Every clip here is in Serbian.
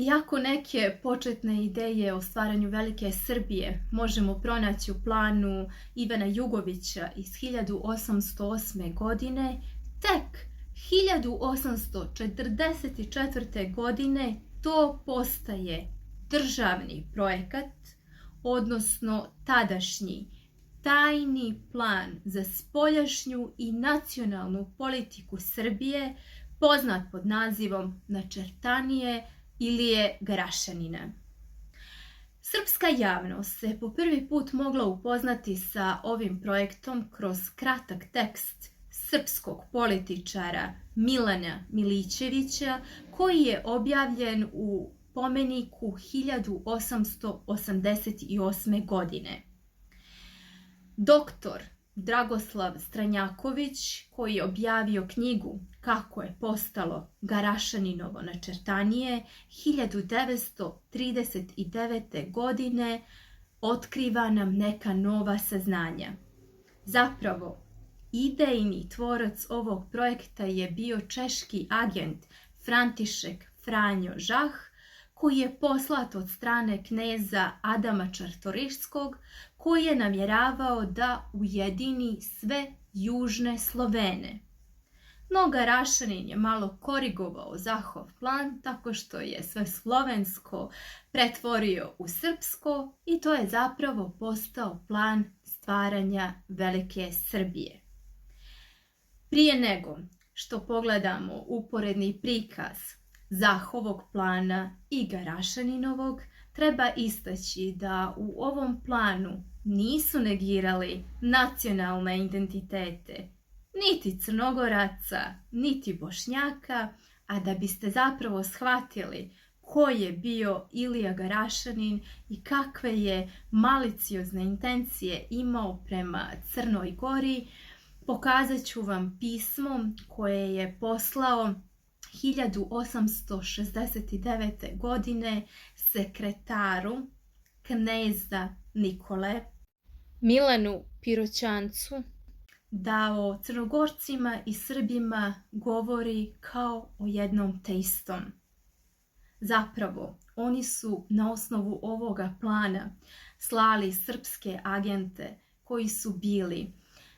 Iako neke početne ideje o stvaranju Velike Srbije možemo pronaći u planu Ivana Jugovića iz 1808. godine, tek 1844. godine to postaje državni projekat, odnosno tadašnji tajni plan za spoljašnju i nacionalnu politiku Srbije, poznat pod nazivom Načertanije Ilije Garašanina. Srpska javnost se po prvi put mogla upoznati sa ovim projektom kroz kratak tekst srpskog političara Milana Milićevića, koji je objavljen u pomeniku 1888. godine. Doktor Dragoslav Stranjaković, koji je objavio knjigu Kako je postalo Garašaninovo Načertanije 1939. godine, otkriva nam neka nova saznanja. Zapravo, idejni tvorac ovog projekta je bio češki agent František Franjo Žah, koji je poslat od strane kneza Adama Čartorišskog, koji je namjeravao da ujedini sve južne Slovene. No Garašanin je malo korigovao Zahov plan tako što je sve slovensko pretvorio u srpsko i to je zapravo postao plan stvaranja Velike Srbije. Prije nego što pogledamo uporedni prikaz Zahovog plana i Garašaninovog, treba istaći da u ovom planu nisu negirali nacionalne identitete niti Crnogoraca, niti Bošnjaka, a da biste zapravo shvatili ko je bio Ilija Garašanin i kakve je maliciozne intencije imao prema Crnoj Gori, pokazat ću vam pismo koje je poslao 1869. godine sekretaru kneza Nikole Milanu Piroćancu, da o Crnogorcima i Srbima govori kao o jednom te istom. Zapravo, oni su na osnovu ovoga plana slali srpske agente koji su bili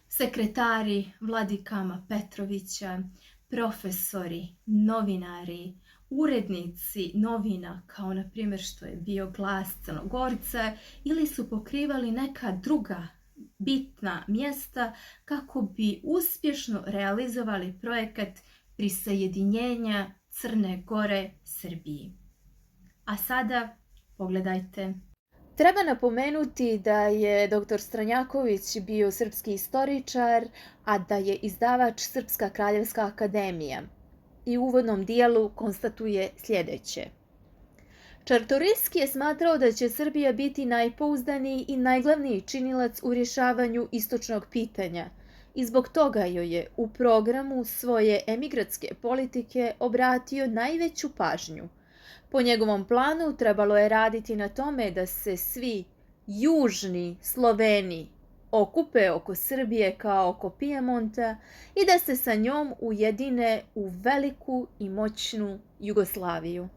sekretari Vladikama Petrovića, profesori, novinari, urednici novina, kao na primjer što je bio Glas Crnogorca, ili su pokrivali neka druga bitna mjesta kako bi uspješno realizovali projekat prisajedinjenja Crne Gore Srbiji. A sada pogledajte. Treba napomenuti da je dr. Stranjaković bio srpski istoričar, a da je izdavač Srpska kraljevska akademija i u uvodnom dijelu konstatuje sljedeće. Čartoriski je smatrao da će Srbija biti najpouzdaniji i najglavniji činilac u rješavanju istočnog pitanja i zbog toga joj je u programu svoje emigratske politike obratio najveću pažnju. Po njegovom planu trebalo je raditi na tome da se svi južni Sloveni okupe oko Srbije kao oko Pijemonta i da se sa njom ujedine u veliku i moćnu Jugoslaviju.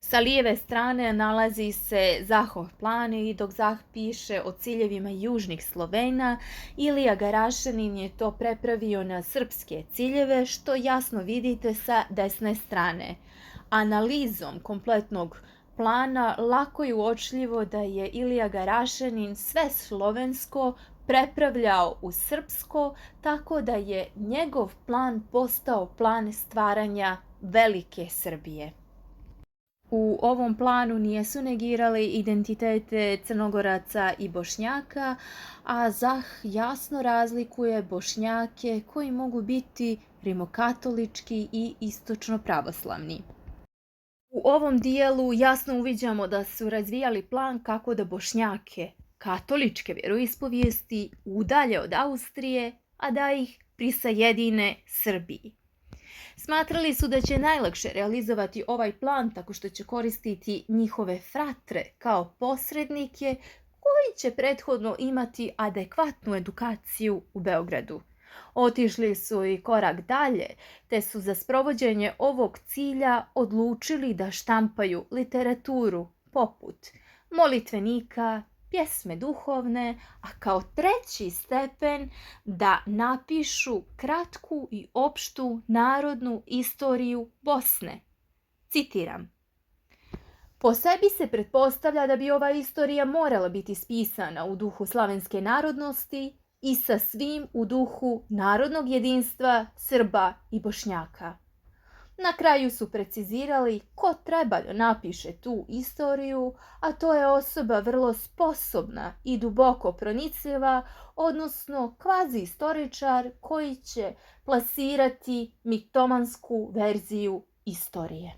Sa lijeve strane nalazi se Zahov plan i dok Zah piše o ciljevima južnih Slovena, Ilija Garašanin je to prepravio na srpske ciljeve, što jasno vidite sa desne strane. Analizom kompletnog plana lako je uočljivo da je Ilija Garašanin sve slovensko prepravljao u srpsko, tako da je njegov plan postao plan stvaranja Velike Srbije. U ovom planu nisu negirali identitete Crnogoraca i Bošnjaka, a Zah jasno razlikuje Bošnjake koji mogu biti rimokatolički i istočno pravoslavni. U ovom dijelu jasno uviđamo da su razvijali plan kako da Bošnjake, katoličke vjeroispovijesti, udalje od Austrije, a da ih prisajedine Srbiji. Smatrali su da će najlakše realizovati ovaj plan tako što će koristiti njihove fratre kao posrednike koji će prethodno imati adekvatnu edukaciju u Beogradu. Otišli su i korak dalje, te su za sprovođenje ovog cilja odlučili da štampaju literaturu poput molitvenika, pjesme duhovne, a kao treći stepen da napišu kratku i opštu narodnu istoriju Bosne. Citiram: po sebi se pretpostavlja da bi ova istorija morala biti spisana u duhu slavenske narodnosti i sa svim u duhu narodnog jedinstva Srba i Bošnjaka. Na kraju su precizirali ko treba da napiše tu istoriju, a to je osoba vrlo sposobna i duboko pronicljiva, odnosno kvazi istoričar koji će plasirati mitomansku verziju istorije.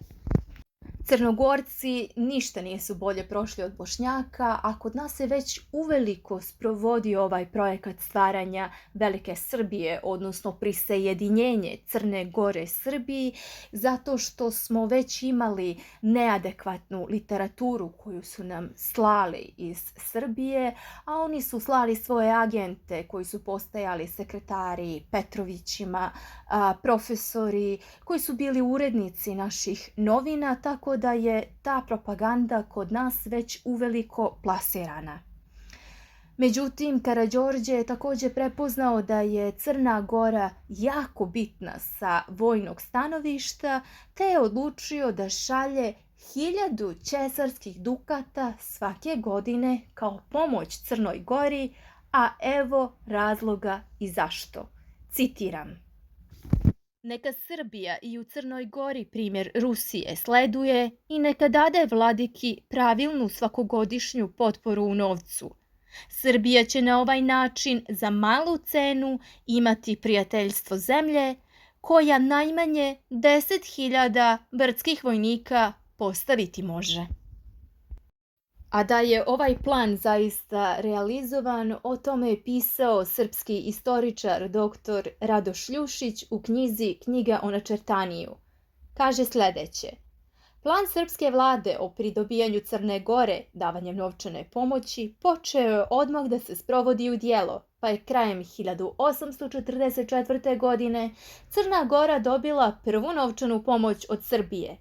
Crnogorci ništa nisu bolje prošli od Bošnjaka, a kod nas se već uveliko sprovodio ovaj projekat stvaranja Velike Srbije, odnosno prisajedinjenje Crne Gore Srbiji, zato što smo već imali neadekvatnu literaturu koju su nam slali iz Srbije, a oni su slali svoje agente koji su postajali sekretari Petrovićima, profesori koji su bili urednici naših novina, tako da je ta propaganda kod nas već uveliko plasirana. Međutim, Karađorđe je također prepoznao da je Crna Gora jako bitna sa vojnog stanovišta, te je odlučio da šalje 1000 ćesarskih dukata svake godine kao pomoć Crnoj Gori, a evo razloga i zašto. Citiram: neka Srbija i u Crnoj Gori primjer Rusije sleduje i neka dade vladiki pravilnu svakogodišnju potporu u novcu. Srbija će na ovaj način za malu cenu imati prijateljstvo zemlje koja najmanje 10.000 brdskih vojnika postaviti može. A da je ovaj plan zaista realizovan, o tome je pisao srpski istoričar dr. Radoš Ljušić u knjizi Knjiga o načrtaniju. Kaže sljedeće: plan srpske vlade o pridobijanju Crne Gore davanjem novčane pomoći počeo je odmah da se sprovodi u djelo, pa je krajem 1844. godine Crna Gora dobila prvu novčanu pomoć od Srbije.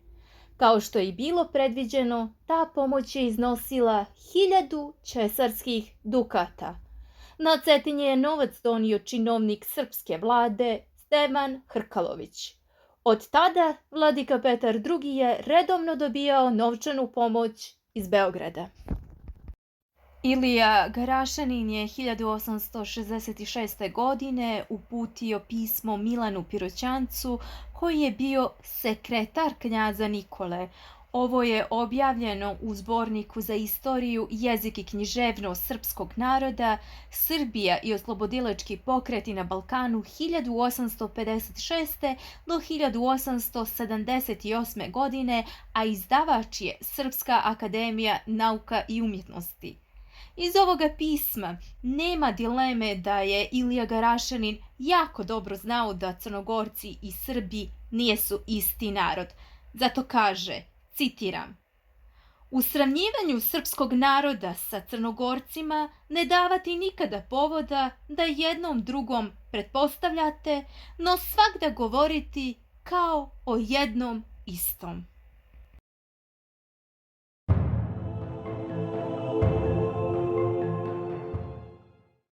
Kao što je i bilo predviđeno, ta pomoć je iznosila 1000 ćesarskih dukata. Na Cetinje je novac donio činovnik srpske vlade Stevan Hrkalović. Od tada vladika Petar II. Je redovno dobijao novčanu pomoć iz Beograda. Ilija Garašanin je 1866. godine uputio pismo Milanu Piroćancu, koji je bio sekretar knjaza Nikole. Ovo je objavljeno u zborniku za istoriju, jezik i književnost srpskog naroda, Srbija i oslobodilački pokreti na Balkanu 1856. do 1878. godine, a izdavač je Srpska akademija nauka i umjetnosti. Iz ovoga pisma nema dileme da je Ilija Garašanin jako dobro znao da Crnogorci i Srbi nisu isti narod. Zato kaže, citiram: u sravnjivanju srpskog naroda sa Crnogorcima ne davati nikada povoda da jednom drugom pretpostavljate, no svagda govoriti kao o jednom istom.